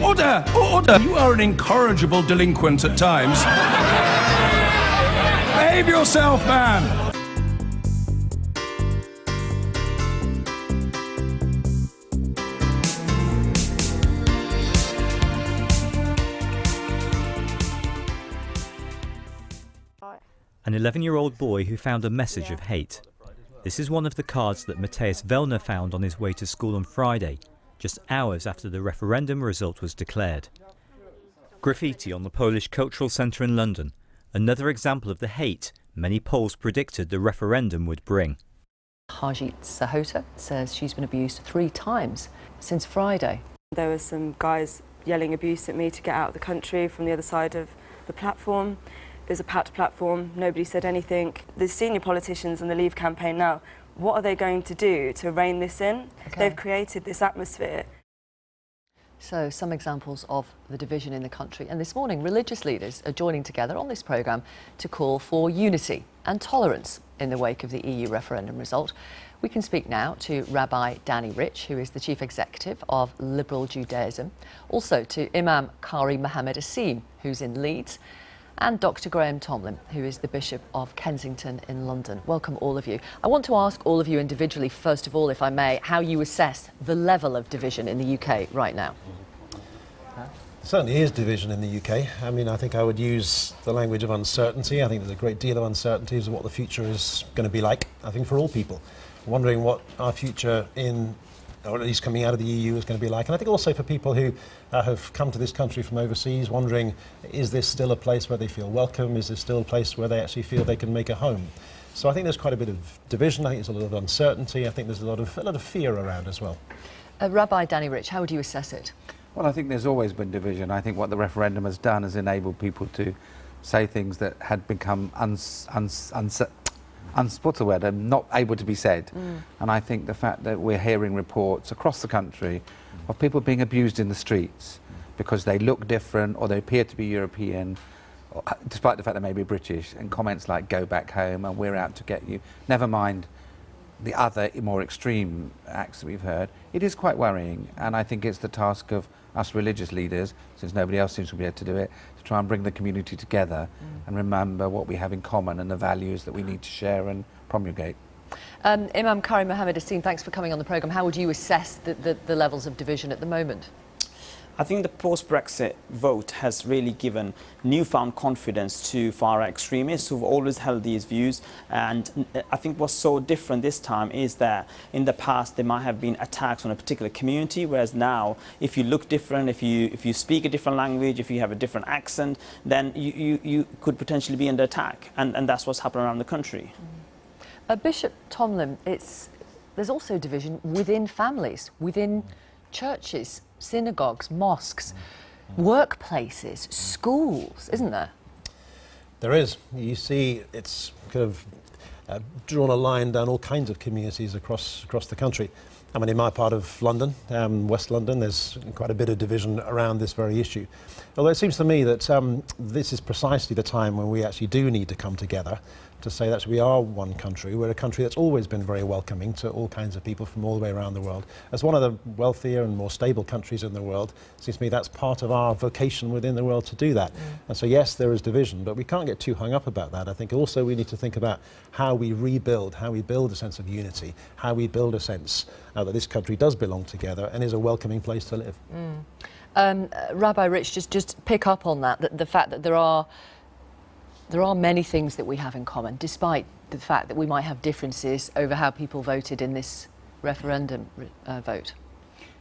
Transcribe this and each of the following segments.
Order! Order! You are an incorrigible delinquent at times. Behave yourself, man! An 11-year-old boy who found a message of hate. This is one of the cards that Mateusz Wellner found on his way to school on Friday, just hours after the referendum result was declared. Graffiti on the Polish Cultural Centre in London, another example of the hate many Poles predicted the referendum would bring. Harjit Sahota says she's been abused 3 times since Friday. There were some guys yelling abuse at me to get out of the country from the other side of the platform. It was a packed platform, nobody said anything. The senior politicians and the Leave campaign now, what are they going to do to rein this in? Okay. They've created this atmosphere. So, some examples of the division in the country. And this morning, religious leaders are joining together on this programme to call for unity and tolerance in the wake of the EU referendum result. We can speak now to Rabbi Danny Rich, who is the Chief Executive of Liberal Judaism, also to Imam Qari Mohammed Asim, who's in Leeds, and Dr. Graham Tomlin, who is the Bishop of Kensington in London. Welcome, all of you. I want to ask all of you individually, first of all, if I may, how you assess the level of division in the UK right now. There certainly is division in the UK. I mean, I think I would use the language of uncertainty. I think there's a great deal of uncertainty as to what the future is going to be like, I think, for all people. Wondering what our future in, or at least coming out of the EU, is going to be like. And I think also for people who have come to this country from overseas, wondering, is this still a place where they feel welcome? Is this still a place where they actually feel they can make a home? So I think there's quite a bit of division. I think there's a lot of uncertainty. I think there's a lot of fear around as well. Rabbi Danny Rich, how would you assess it? Well, I think there's always been division. I think what the referendum has done is enabled people to say things that had become what's the word? Not able to be said. And I think the fact that we're hearing reports across the country of people being abused in the streets because they look different or they appear to be European, despite the fact they may be British, and comments like "go back home" and "we're out to get you," never mind the other more extreme acts that we've heard, it is quite worrying. And I think it's the task of us religious leaders, since nobody else seems to be able to do it, to try and bring the community together and remember what we have in common and the values that we need to share and promulgate. Imam Qari Mohammed Asim, thanks for coming on the programme. How would you assess the levels of division at the moment? I think the post-Brexit vote has really given newfound confidence to far-right extremists who've always held these views. And I think what's so different this time is that in the past there might have been attacks on a particular community, whereas now if you look different, if you speak a different language, if you have a different accent, then you could potentially be under attack. And that's what's happened around the country. Bishop Tomlin, there's also division within families, within churches, synagogues, mosques, workplaces, schools, isn't there? There is. You see, it's kind of drawn a line down all kinds of communities across the country. I mean, in my part of London, West London, there's quite a bit of division around this very issue. Although it seems to me that this is precisely the time when we actually do need to come together to say that we are one country. We're a country that's always been very welcoming to all kinds of people from all the way around the world. As one of the wealthier and more stable countries in the world, it seems to me that's part of our vocation within the world to do that. And so yes, there is division, but we can't get too hung up about that. I think also we need to think about how we rebuild, how we build a sense of unity, how we build a sense that this country does belong together and is a welcoming place to live. Rabbi Rich, just pick up on that, the fact that there are many things that we have in common, despite the fact that we might have differences over how people voted in this referendum vote.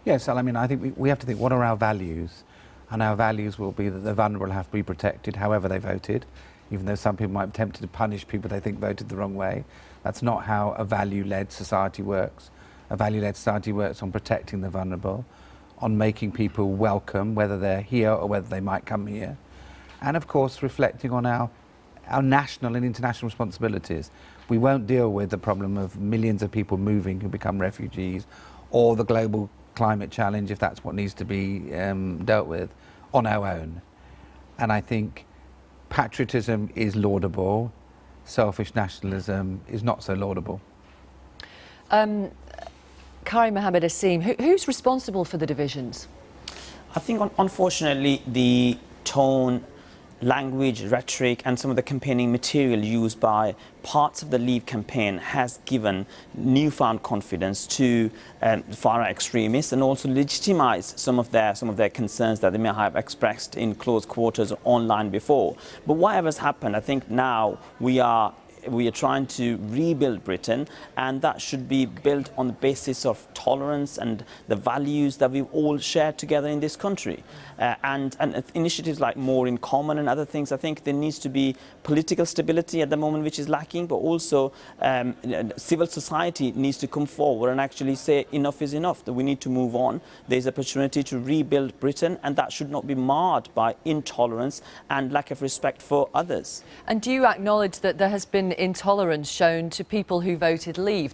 Yes, I mean, I think we have to think, what are our values? And our values will be that the vulnerable have to be protected however they voted, even though some people might be tempted to punish people they think voted the wrong way. That's not how a value-led society works. A value-led society works on protecting the vulnerable, on making people welcome, whether they're here or whether they might come here. And of course, reflecting on our national and international responsibilities. We won't deal with the problem of millions of people moving who become refugees, or the global climate challenge, if that's what needs to be dealt with, on our own. And I think patriotism is laudable, selfish nationalism is not so laudable. Qari Mohammed Asim, who's responsible for the divisions? I think, unfortunately, the tone, language, rhetoric, and some of the campaigning material used by parts of the Leave campaign has given newfound confidence to far-right extremists, and also legitimised some of their concerns that they may have expressed in close quarters or online before. But whatever's happened, I think now we are trying to rebuild Britain, and that should be built on the basis of tolerance and the values that we've all shared together in this country. And initiatives like More in Common and other things, I think there needs to be political stability at the moment, which is lacking, but also civil society needs to come forward and actually say enough is enough, that we need to move on. There's an opportunity to rebuild Britain, and that should not be marred by intolerance and lack of respect for others. And do you acknowledge that there has been intolerance shown to people who voted Leave?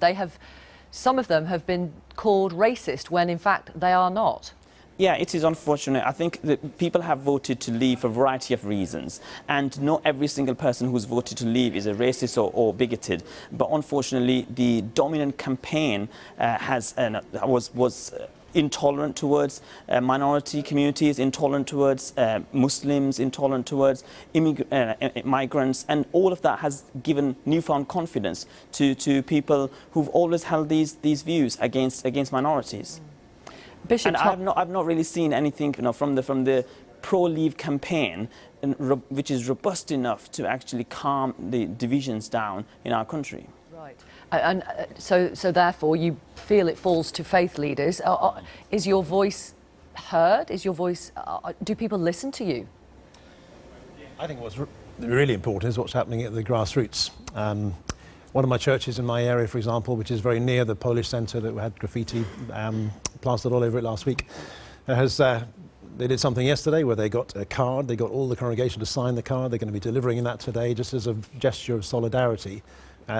Some of them have been called racist when in fact they are not. Yeah, it is unfortunate. I think that people have voted to leave for a variety of reasons, and not every single person who's voted to leave is a racist or bigoted. But unfortunately, the dominant campaign was intolerant towards minority communities, intolerant towards Muslims, intolerant towards migrants, and all of that has given newfound confidence to people who've always held these views against minorities. Bishop, and I've not really seen anything, from the pro-Leave campaign, which is robust enough to actually calm the divisions down in our country. Right. And so therefore you feel it falls to faith leaders. Is your voice heard? Do people listen to you? I think what's really important is what's happening at the grassroots. One of my churches in my area, for example, which is very near the Polish centre that had graffiti plastered all over it last week, they did something yesterday where they got a card, they got all the congregation to sign the card. They're going to be delivering that today just as a gesture of solidarity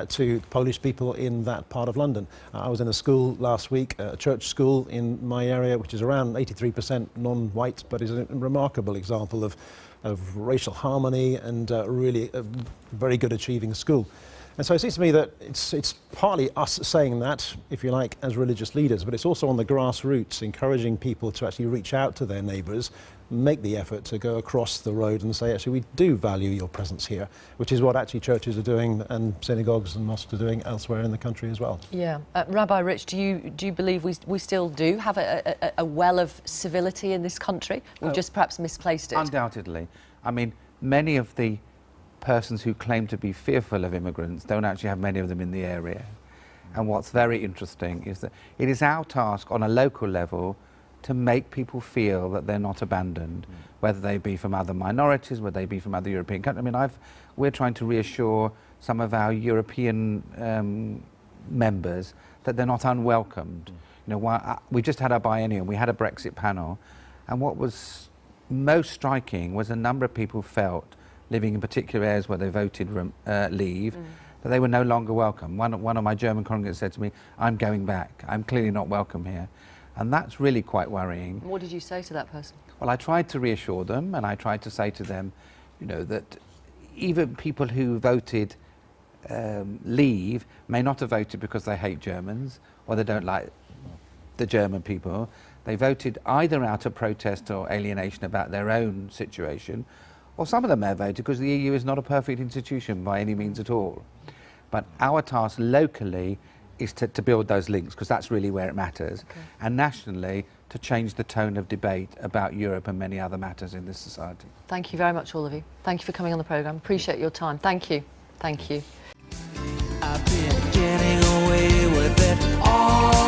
to Polish people in that part of London. I was in a school last week, a church school in my area, which is around 83% non-white, but is a remarkable example of racial harmony and really a very good achieving school. And so it seems to me that it's partly us saying that, if you like, as religious leaders, but it's also on the grassroots, encouraging people to actually reach out to their neighbours, make the effort to go across the road and say, actually, we do value your presence here, which is what actually churches are doing and synagogues and mosques are doing elsewhere in the country as well. Yeah. Rabbi Rich, do you believe we still do have a well of civility in this country? We've just perhaps misplaced it. Undoubtedly. I mean, many of the persons who claim to be fearful of immigrants don't actually have many of them in the area. And what's very interesting is that it is our task on a local level to make people feel that they're not abandoned, whether they be from other minorities, whether they be from other European countries. I mean, we're trying to reassure some of our European members that they're not unwelcomed. We just had our biennium, we had a Brexit panel, and what was most striking was a number of people felt, living in particular areas where they voted Leave, that they were no longer welcome. One of my German congregants said to me, "I'm going back. I'm clearly not welcome here." And that's really quite worrying. What did you say to that person? Well, I tried to reassure them, and I tried to say to them, that even people who voted Leave may not have voted because they hate Germans or they don't like the German people. They voted either out of protest or alienation about their own situation, or some of them may have voted because the EU is not a perfect institution by any means at all. But our task locally is to build those links, because that's really where it matters, and nationally to change the tone of debate about Europe and many other matters in this society. Thank you very much, all of you. Thank you for coming on the programme. Appreciate your time. Thank you. Thank you. I've been getting away with it all.